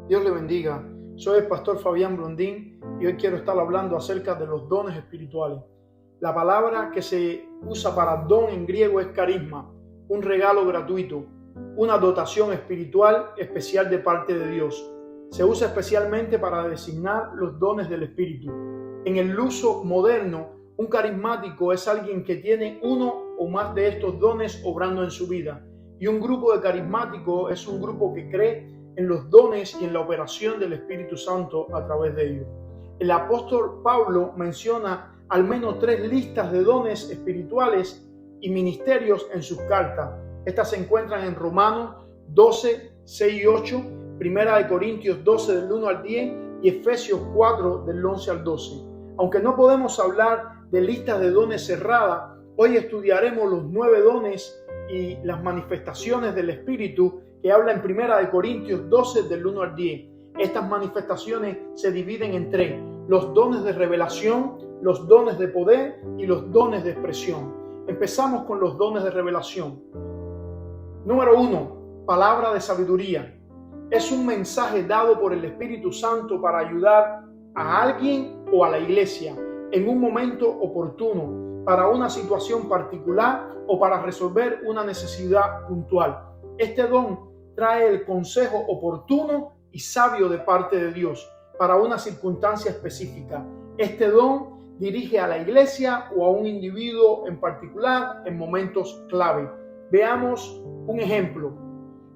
Dios le bendiga. Soy el pastor Fabián Blondín y hoy quiero estar hablando acerca de los dones espirituales. La palabra que se usa para don en griego es carisma, un regalo gratuito, una dotación espiritual especial de parte de Dios. Se usa especialmente para designar los dones del Espíritu. En el uso moderno, un carismático es alguien que tiene uno o más de estos dones obrando en su vida. Y un grupo de carismáticos es un grupo que cree en los dones y en la operación del Espíritu Santo a través de ellos. El apóstol Pablo menciona al menos 3 listas de dones espirituales y ministerios en sus cartas. Estas se encuentran en Romanos 12, 6 y 8, Primera de Corintios 12 del 1 al 10 y Efesios 4 del 11 al 12. Aunque no podemos hablar de listas de dones cerradas, hoy estudiaremos los 9 dones y las manifestaciones del Espíritu que habla en Primera de Corintios 12 del 1 al 10. Estas manifestaciones se dividen en 3: los dones de revelación, los dones de poder y los dones de expresión. Empezamos con los dones de revelación. Número 1, palabra de sabiduría. Es un mensaje dado por el Espíritu Santo para ayudar a alguien o a la iglesia en un momento oportuno, para una situación particular o para resolver una necesidad puntual. Este don trae el consejo oportuno y sabio de parte de Dios para una circunstancia específica. Este don dirige a la iglesia o a un individuo en particular en momentos clave. Veamos un ejemplo.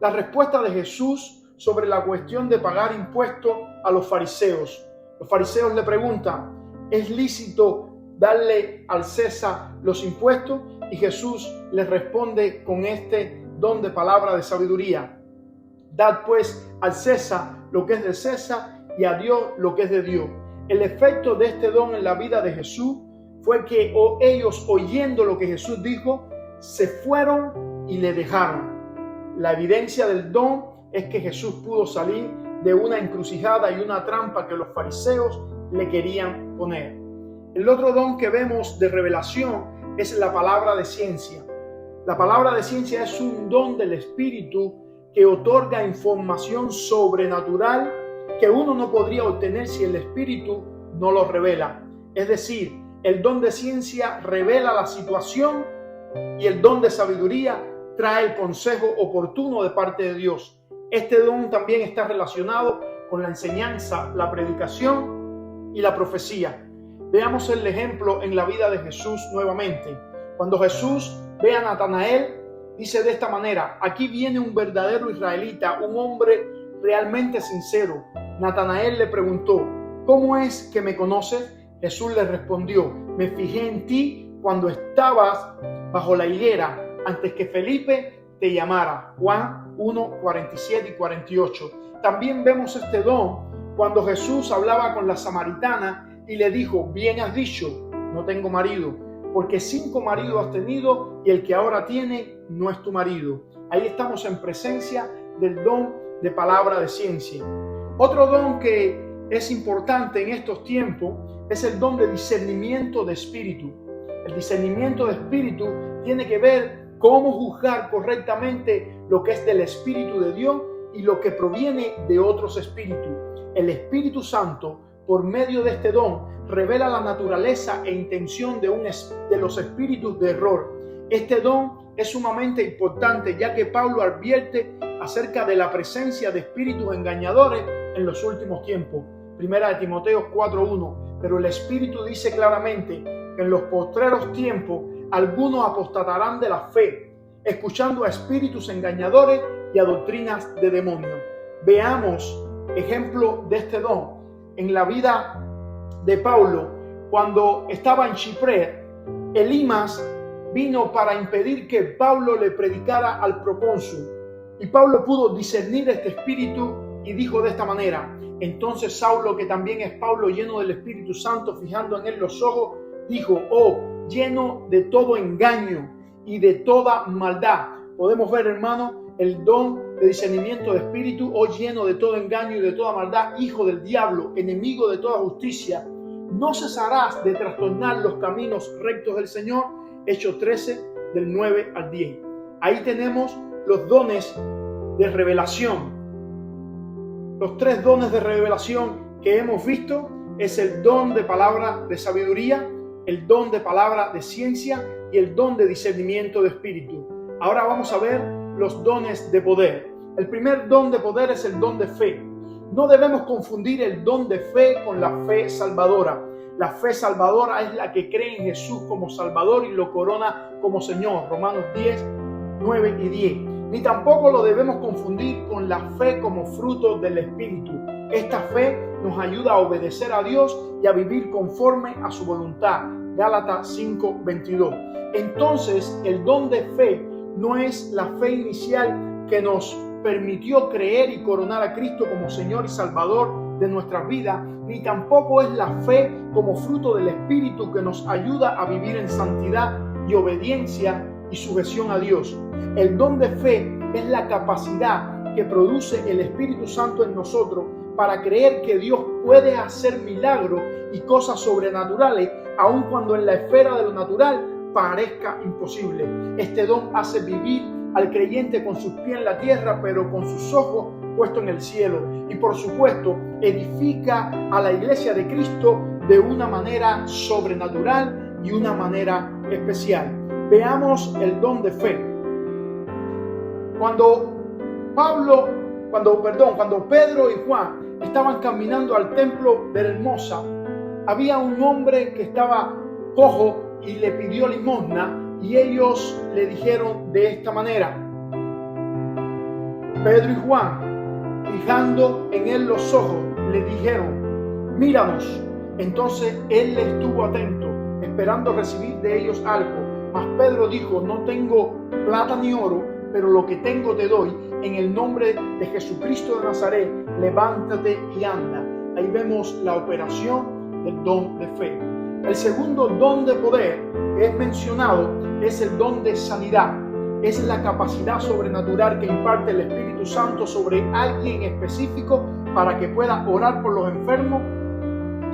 La respuesta de Jesús sobre la cuestión de pagar impuestos a los fariseos. Los fariseos le preguntan: ¿es lícito darle al César los impuestos? Y Jesús les responde con este don de palabra de sabiduría: dad pues al César lo que es de César y a Dios lo que es de Dios. El efecto de este don en la vida de Jesús fue que ellos, oyendo lo que Jesús dijo, se fueron y le dejaron. La evidencia del don es que Jesús pudo salir de una encrucijada y una trampa que los fariseos le querían poner. El otro don que vemos de revelación es la palabra de ciencia. La palabra de ciencia es un don del Espíritu que otorga información sobrenatural que uno no podría obtener si el Espíritu no lo revela. Es decir, el don de ciencia revela la situación y el don de sabiduría trae el consejo oportuno de parte de Dios. Este don también está relacionado con la enseñanza, la predicación y la profecía. Veamos el ejemplo en la vida de Jesús nuevamente. Cuando Jesús ve a Natanael, dice de esta manera: aquí viene un verdadero israelita, un hombre realmente sincero. Natanael le preguntó: ¿cómo es que me conoces? Jesús le respondió: me fijé en ti cuando estabas bajo la higuera, antes que Felipe te llamara. Juan 1, 47 y 48. También vemos este don cuando Jesús hablaba con la samaritana y le dijo: bien has dicho, no tengo marido, porque 5 maridos has tenido y el que ahora tiene no es tu marido. Ahí estamos en presencia del don de palabra de ciencia. Otro don que es importante en estos tiempos es el don de discernimiento de espíritu. El discernimiento de espíritu tiene que ver cómo juzgar correctamente lo que es del Espíritu de Dios y lo que proviene de otros espíritus. El Espíritu Santo, por medio de este don, revela la naturaleza e intención de los espíritus de error. Este don es sumamente importante, ya que Pablo advierte acerca de la presencia de espíritus engañadores en los últimos tiempos. Primera de Timoteo 4:1. Pero el Espíritu dice claramente que en los postreros tiempos algunos apostatarán de la fe, escuchando a espíritus engañadores y a doctrinas de demonios. Veamos ejemplo de este don en la vida de Pablo. Cuando estaba en Chipre, Elimas vino para impedir que Pablo le predicara al procónsul, y Pablo pudo discernir este espíritu y dijo de esta manera: entonces Saulo, que también es Pablo, lleno del Espíritu Santo, fijando en él los ojos, dijo: oh, lleno de todo engaño y de toda maldad. Podemos ver, hermano, el don de discernimiento de espíritu: oh, lleno de todo engaño y de toda maldad, hijo del diablo, enemigo de toda justicia, no cesarás de trastornar los caminos rectos del Señor. Hechos 13 del 9 al 10. Ahí tenemos los dones de revelación. Los 3 dones de revelación que hemos visto es el don de palabra de sabiduría, el don de palabra de ciencia y el don de discernimiento de espíritu. Ahora vamos a ver los dones de poder. El primer don de poder es el don de fe. No debemos confundir el don de fe con la fe salvadora. La fe salvadora es la que cree en Jesús como Salvador y lo corona como Señor. Romanos 10, 9 y 10. Ni tampoco lo debemos confundir con la fe como fruto del Espíritu. Esta fe nos ayuda a obedecer a Dios y a vivir conforme a su voluntad. Gálatas 5, 22. Entonces, el don de fe no es la fe inicial que nos permitió creer y coronar a Cristo como Señor y Salvador de nuestras vidas, ni tampoco es la fe como fruto del Espíritu que nos ayuda a vivir en santidad y obediencia y sujeción a Dios. El don de fe es la capacidad que produce el Espíritu Santo en nosotros para creer que Dios puede hacer milagros y cosas sobrenaturales, aun cuando en la esfera de lo natural parezca imposible. Este don hace vivir al creyente con sus pies en la tierra, pero con sus ojos puestos en el cielo. Y por supuesto, edifica a la iglesia de Cristo de una manera sobrenatural y una manera especial. Veamos el don de fe. Cuando Pedro y Juan estaban caminando al templo de Hermosa, había un hombre que estaba cojo y le pidió limosna, y ellos le dijeron de esta manera. Pedro y Juan, fijando en él los ojos, le dijeron: míranos. Entonces él le estuvo atento, esperando recibir de ellos algo. Mas Pedro dijo: no tengo plata ni oro, pero lo que tengo te doy. En el nombre de Jesucristo de Nazaret, levántate y anda. Ahí vemos la operación del don de fe. El segundo don de poder que es mencionado es el don de sanidad. Es la capacidad sobrenatural que imparte el Espíritu Santo sobre alguien específico para que pueda orar por los enfermos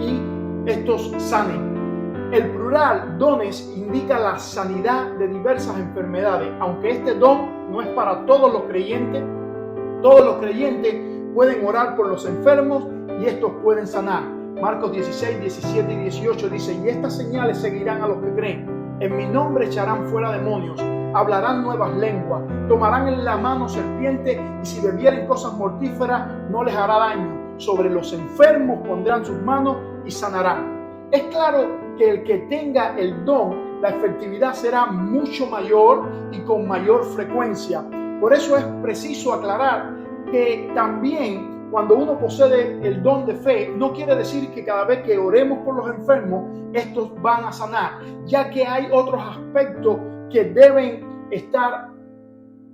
y estos sanen. El plural dones indica la sanidad de diversas enfermedades. Aunque este don no es para todos los creyentes pueden orar por los enfermos y estos pueden sanar. Marcos 16, 17 y 18 dice: y estas señales seguirán a los que creen. En mi nombre echarán fuera demonios, hablarán nuevas lenguas, tomarán en la mano serpiente, y si bebieren cosas mortíferas no les hará daño. Sobre los enfermos pondrán sus manos y sanarán. Es claro que el que tenga el don, la efectividad será mucho mayor y con mayor frecuencia. Por eso es preciso aclarar que también cuando uno posee el don de fe, no quiere decir que cada vez que oremos por los enfermos, estos van a sanar, ya que hay otros aspectos que deben estar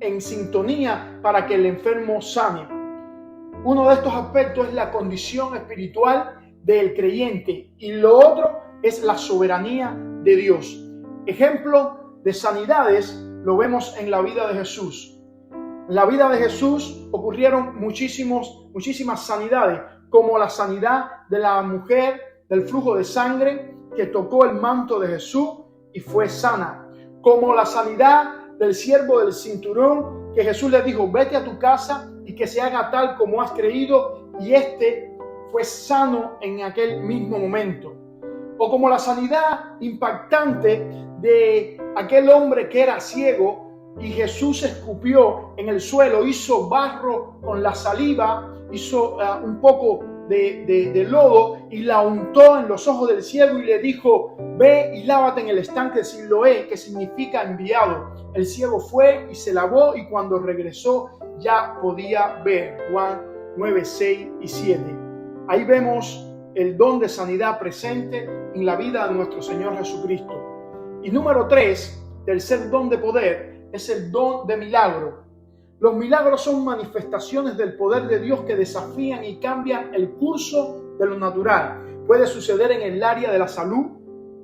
en sintonía para que el enfermo sane. Uno de estos aspectos es la condición espiritual del creyente y lo otro es la soberanía de Dios. Ejemplo de sanidades lo vemos en la vida de Jesús. En la vida de Jesús ocurrieron muchísimas sanidades, como la sanidad de la mujer del flujo de sangre que tocó el manto de Jesús y fue sana, como la sanidad del siervo del cinturón que Jesús le dijo: vete a tu casa y que se haga tal como has creído, y este fue sano en aquel mismo momento. O como la sanidad impactante de aquel hombre que era ciego y Jesús escupió en el suelo, hizo barro con la saliva, hizo un poco de lodo y la untó en los ojos del ciego y le dijo: ve y lávate en el estanque de Siloé, que significa enviado. El ciego fue y se lavó, y cuando regresó ya podía ver. Juan 9, 6 y 7. Ahí vemos el don de sanidad presente en la vida de nuestro Señor Jesucristo. Y número 3, tercer don de poder, es el don de milagro. Los milagros son manifestaciones del poder de Dios que desafían y cambian el curso de lo natural. Puede suceder en el área de la salud.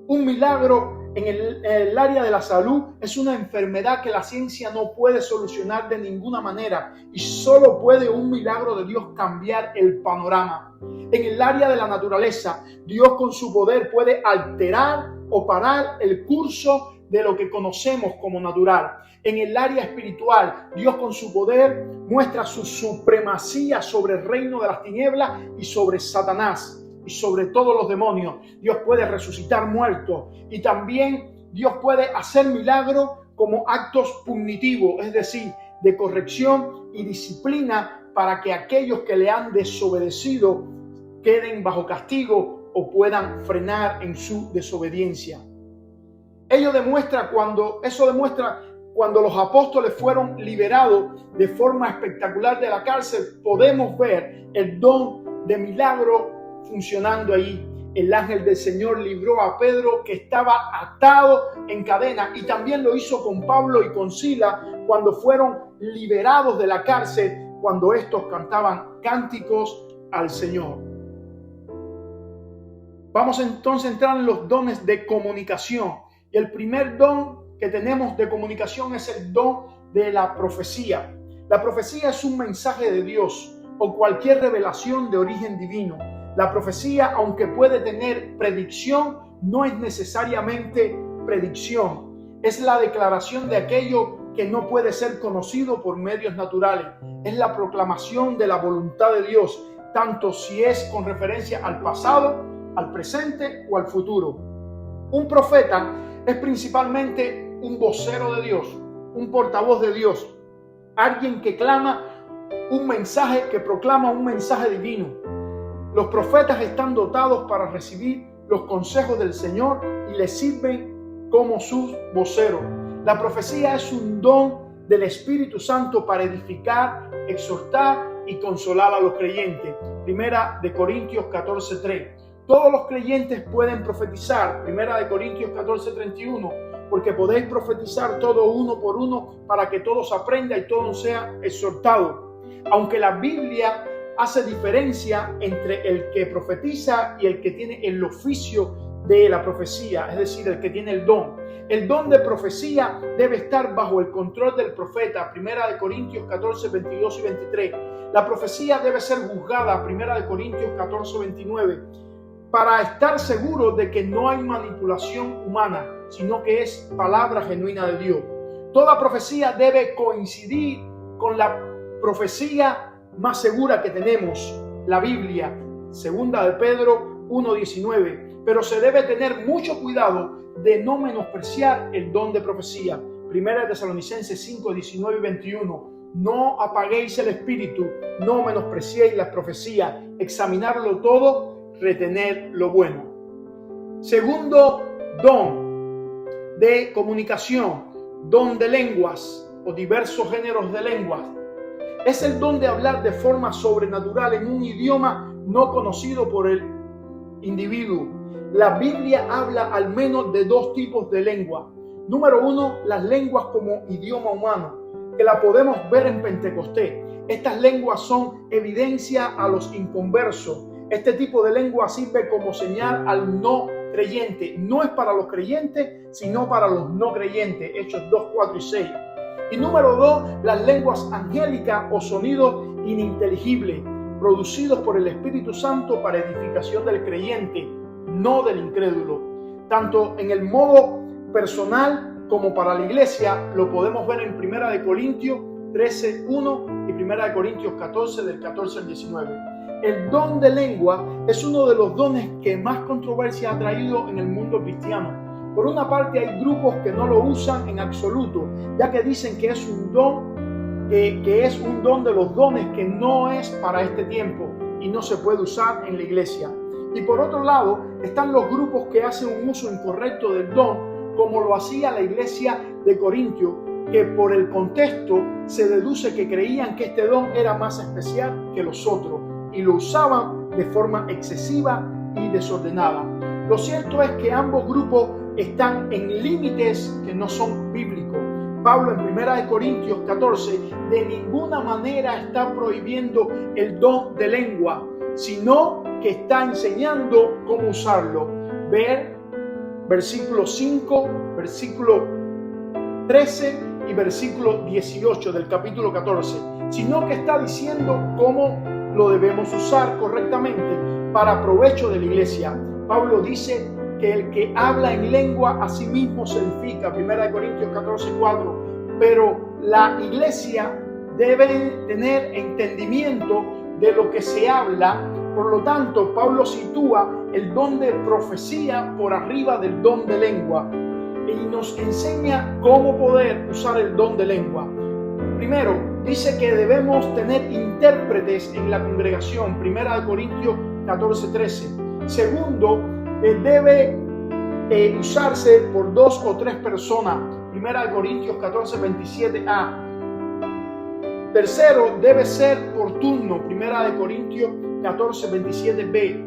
Un milagro en el área de la salud es una enfermedad que la ciencia no puede solucionar de ninguna manera, y solo puede un milagro de Dios cambiar el panorama. En el área de la naturaleza, Dios con su poder puede alterar o parar el curso de lo que conocemos como natural. En el área espiritual, Dios con su poder muestra su supremacía sobre el reino de las tinieblas y sobre Satanás y sobre todos los demonios. Dios puede resucitar muertos y también Dios puede hacer milagros como actos punitivos, es decir, de corrección y disciplina para que aquellos que le han desobedecido queden bajo castigo o puedan frenar en su desobediencia. Eso demuestra cuando los apóstoles fueron liberados de forma espectacular de la cárcel, podemos ver el don de milagro funcionando ahí. El ángel del Señor libró a Pedro, que estaba atado en cadena, y también lo hizo con Pablo y con Silas cuando fueron liberados de la cárcel, cuando estos cantaban cánticos al Señor. Vamos entonces a entrar en los dones de comunicación. Y el primer don que tenemos de comunicación es el don de la profecía. La profecía es un mensaje de Dios o cualquier revelación de origen divino. La profecía, aunque puede tener predicción, no es necesariamente predicción. Es la declaración de aquello que no puede ser conocido por medios naturales. Es la proclamación de la voluntad de Dios, tanto si es con referencia al pasado, al presente o al futuro. Un profeta es principalmente un vocero de Dios, un portavoz de Dios, alguien que clama un mensaje, que proclama un mensaje divino. Los profetas están dotados para recibir los consejos del Señor y les sirven como sus voceros. La profecía es un don del Espíritu Santo para edificar, exhortar y consolar a los creyentes. Primera de Corintios 14:3. Todos los creyentes pueden profetizar. Primera de Corintios 14:31. Porque podéis profetizar todo uno por uno para que todos aprendan y todos sean exhortados. Aunque la Biblia hace diferencia entre el que profetiza y el que tiene el oficio de la profecía, es decir, el que tiene el don. El don de profecía debe estar bajo el control del profeta. Primera de Corintios 14:22 y 23. La profecía debe ser juzgada. Primera de Corintios 14:29. Para estar seguro de que no hay manipulación humana, sino que es palabra genuina de Dios. Toda profecía debe coincidir con la profecía más segura que tenemos, la Biblia, segunda de Pedro 1:19. Pero se debe tener mucho cuidado de no menospreciar el don de profecía. Primera de Tesalonicenses 5:19 y 21. No apaguéis el espíritu, no menospreciéis las profecías, examinarlo todo, retener lo bueno. Segundo don de comunicación, don de lenguas o diversos géneros de lenguas. Es el don de hablar de forma sobrenatural en un idioma no conocido por el individuo. La Biblia habla al menos de dos tipos de lengua. Número uno, las lenguas como idioma humano, que la podemos ver en Pentecostés. Estas lenguas son evidencia a los inconversos. Este tipo de lengua sirve como señal al no creyente. No es para los creyentes, sino para los no creyentes. Hechos 2, 4 y 6. Y número 2, las lenguas angélicas o sonidos ininteligibles, producidos por el Espíritu Santo para edificación del creyente, no del incrédulo. Tanto en el modo personal como para la iglesia, lo podemos ver en 1 de Corintios 13:1 y 1 de Corintios 14, del 14 al 19. El don de lengua es uno de los dones que más controversia ha traído en el mundo cristiano. Por una parte, hay grupos que no lo usan en absoluto, ya que dicen que es un don, que es un don de los dones que no es para este tiempo y no se puede usar en la iglesia. Y por otro lado, están los grupos que hacen un uso incorrecto del don, como lo hacía la iglesia de Corintio, que por el contexto se deduce que creían que este don era más especial que los otros y lo usaban de forma excesiva y desordenada. Lo cierto es que ambos grupos están en límites que no son bíblicos. Pablo en 1 de Corintios 14 de ninguna manera está prohibiendo el don de lengua, sino que está enseñando cómo usarlo. Ver versículo 5, versículo 13 y versículo 18 del capítulo 14, sino que está diciendo cómo lo debemos usar correctamente para provecho de la iglesia. Pablo dice que el que habla en lengua a sí mismo se edifica, 1 Corintios 14:4, pero la iglesia debe tener entendimiento de lo que se habla. Por lo tanto, Pablo sitúa el don de profecía por arriba del don de lengua y nos enseña cómo poder usar el don de lengua. Primero, dice que debemos tener intérpretes en la congregación, 1 Corintios 14:13. Segundo, debe usarse por 2 o 3 personas, 1 Corintios 14:27a. Tercero, debe ser por turno, 1 Corintios 14:27b.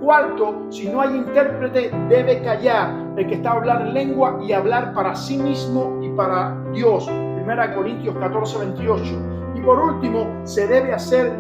Cuarto, si no hay intérprete, debe callar el que está hablando en lengua y hablar para sí mismo y para Dios, 1 Corintios 14:28. Y por último, se debe hacer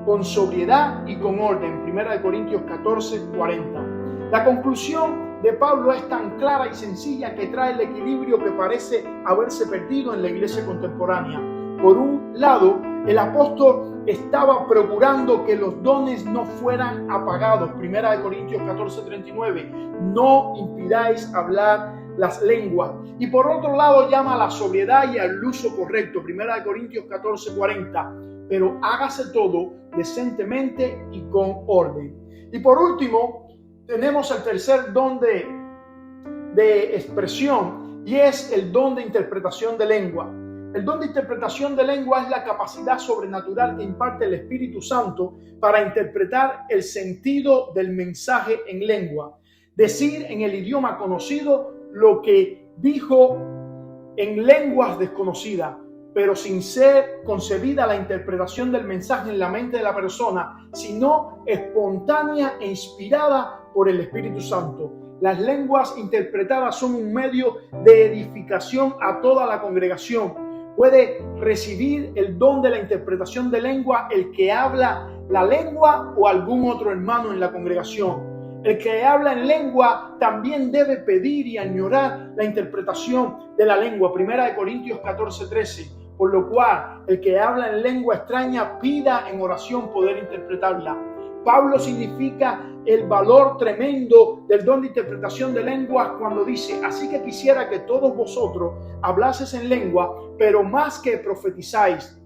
con sobriedad y con orden, 1 Corintios 14:40. La conclusión de Pablo es tan clara y sencilla que trae el equilibrio que parece haberse perdido en la iglesia contemporánea. Por un lado, el apóstol estaba procurando que los dones no fueran apagados. 1 Corintios 14:39. No impidáis hablar las lenguas. Y por otro lado, llama a la sobriedad y al uso correcto. 1 Corintios 14:40. Pero hágase todo decentemente y con orden. Y por último, tenemos el tercer don de expresión y es el don de interpretación de lengua. El don de interpretación de lengua es la capacidad sobrenatural que imparte el Espíritu Santo para interpretar el sentido del mensaje en lengua. Decir en el idioma conocido lo que dijo en lenguas desconocidas, pero sin ser concebida la interpretación del mensaje en la mente de la persona, sino espontánea e inspirada por el Espíritu Santo. Las lenguas interpretadas son un medio de edificación a toda la congregación. Puede recibir el don de la interpretación de lengua el que habla la lengua o algún otro hermano en la congregación. El que habla en lengua también debe pedir y añorar la interpretación de la lengua. 1 Corintios 14:13. Por lo cual, el que habla en lengua extraña pida en oración poder interpretarla. Pablo significa el valor tremendo del don de interpretación de lenguas cuando dice: así que quisiera que todos vosotros hablaseis en lengua, pero más que profeticéis,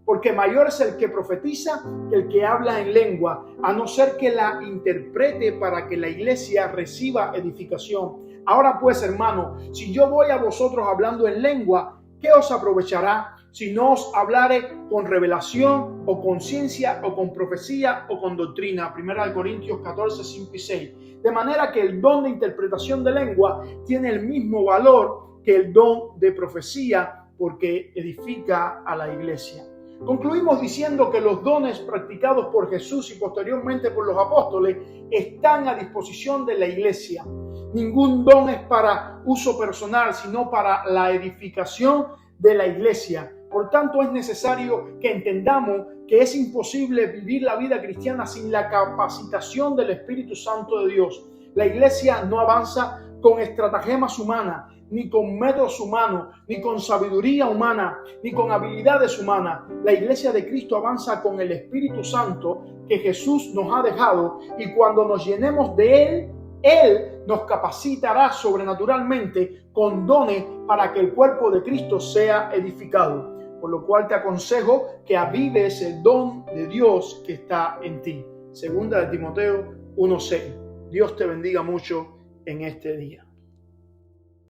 porque mayor es el que profetiza que el que habla en lengua, a no ser que la interprete para que la iglesia reciba edificación. Ahora pues, hermano, si yo voy a vosotros hablando en lengua, ¿qué os aprovechará? Si no os hablare con revelación o con ciencia o con profecía o con doctrina. 1 Corintios 14:5 y 6. De manera que el don de interpretación de lengua tiene el mismo valor que el don de profecía porque edifica a la iglesia. Concluimos diciendo que los dones practicados por Jesús y posteriormente por los apóstoles están a disposición de la iglesia. Ningún don es para uso personal, sino para la edificación de la iglesia. Por tanto, es necesario que entendamos que es imposible vivir la vida cristiana sin la capacitación del Espíritu Santo de Dios. La iglesia no avanza con estratagemas humanas, ni con métodos humanos, ni con sabiduría humana, ni con habilidades humanas. La iglesia de Cristo avanza con el Espíritu Santo que Jesús nos ha dejado, y cuando nos llenemos de Él nos capacitará sobrenaturalmente con dones para que el cuerpo de Cristo sea edificado. Por lo cual te aconsejo que avives el don de Dios que está en ti. Segunda de Timoteo 1:6. Dios te bendiga mucho en este día.